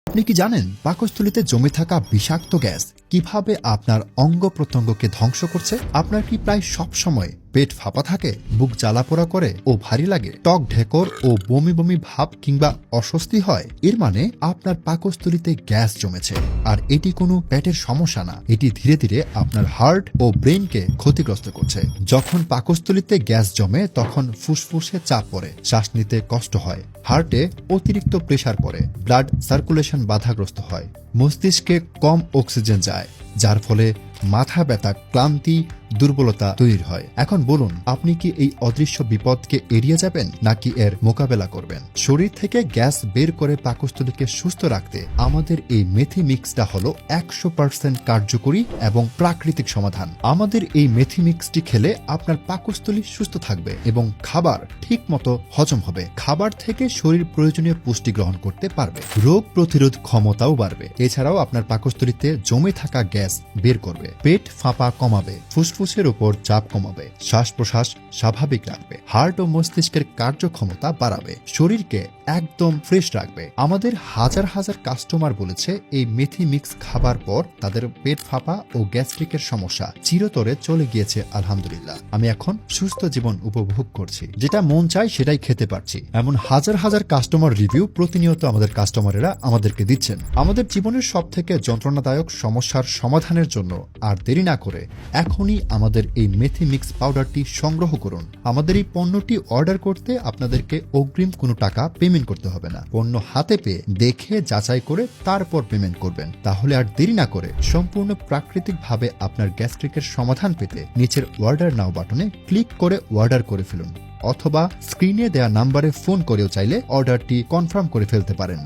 আপনি কি জানেন পাকস্থলীতে জমে থাকা বিষাক্ত গ্যাস কিভাবে আপনার অঙ্গ প্রত্যঙ্গকে ধ্বংস করছে? আপনার কি প্রায় সব সময় পেট ফাঁপা থাকে, বুক জ্বালাপোড়া করে ও ভারী লাগে, টক ঢেকর ও বমি বমি ভাব কিংবা অস্বস্তি হয়? এর মানে আপনার পাকস্থলীতে গ্যাস জমেছে। আর এটি কোনো পেটের সমস্যা না, এটি ধীরে ধীরে আপনার হার্ট ও ব্রেনকে ক্ষতিগ্রস্ত করছে। যখন পাকস্থলীতে গ্যাস জমে তখন ফুসফুসে চাপ পড়ে, শ্বাস নিতে কষ্ট হয়, হার্টে অতিরিক্ত প্রেসার পড়ে, ব্লাড সার্কুলেশন বাধাগ্রস্ত হয়, মস্তিষ্কে কম অক্সিজেন যায়, যার ফলে মাথা ব্যথা, ক্লান্তি, দুর্বলতা তৈরি হয়। এখন বলুন, আপনি কি এই অদৃশ্য বিপদকে এড়িয়ে যাবেন নাকি এর মোকাবেলা করবেন? শরীর থেকে গ্যাস বের করে পাকস্থলীকে সুস্থ রাখতে আমাদের এই মেথি মিক্সটা হলো 100% কার্যকরী এবং প্রাকৃতিক সমাধান। আমাদের এই মেথি মিক্সটি খেলে আপনার পাকস্থলী সুস্থ থাকবে এবং খাবার ঠিক মতো হজম হবে। খাবার থেকে শরীর প্রয়োজনীয় পুষ্টি গ্রহণ করতে পারবে, রোগ প্রতিরোধ ক্ষমতাও বাড়বে। এছাড়াও আপনার পাকস্থলীতে জমে থাকা গ্যাস বের করবে, পেট ফাঁপা কমাবে, ফুসফুসের উপর চাপ কমাবে, শ্বাস প্রশ্বাস স্বাভাবিক রাখবে, হার্ট ও মস্তিষ্কের কার্যক্ষমতা বাড়াবে, শরীরকে একদম ফ্রেশ রাখবে। আমাদের হাজার হাজার কাস্টমার বলেছে এই মেথি মিক্স খাবার পর তাদের পেট ফাঁপা ও গ্যাস্ট্রিকের সমস্যা চিরতরে চলে গিয়েছে। আলহামদুলিল্লাহ, আমি এখন সুস্থ জীবন উপভোগ করছি, যেটা মন চায় সেটাই খেতে পারছি। এমন হাজার হাজার কাস্টমার রিভিউ প্রতিনিয়ত আমাদের কাস্টমারেরা আমাদেরকে দিচ্ছেন। আমাদের জীবনের সব থেকে যন্ত্রণাদায়ক সমস্যার সমাধানের জন্য আর দেরি না করে এখনই আমাদের এই মেথি মিক্স পাউডারটি সংগ্রহ করুন। আমাদের এই পণ্যটি অর্ডার করতে আপনাদেরকে অগ্রিম কোনো টাকা পেমেন্ট করতে হবে না। পণ্য হাতে পেয়ে দেখে যাচাই করে তারপর পেমেন্ট করবেন। তাহলে আর দেরি না করে সম্পূর্ণ প্রাকৃতিকভাবে আপনার গ্যাস্ট্রিকের সমাধান পেতে নিচের অর্ডার নাও বাটনে ক্লিক করে অর্ডার করে ফেলুন, অথবা স্ক্রিনে দেওয়া নাম্বারে ফোন করেও চাইলে অর্ডারটি কনফার্ম করে ফেলতে পারেন।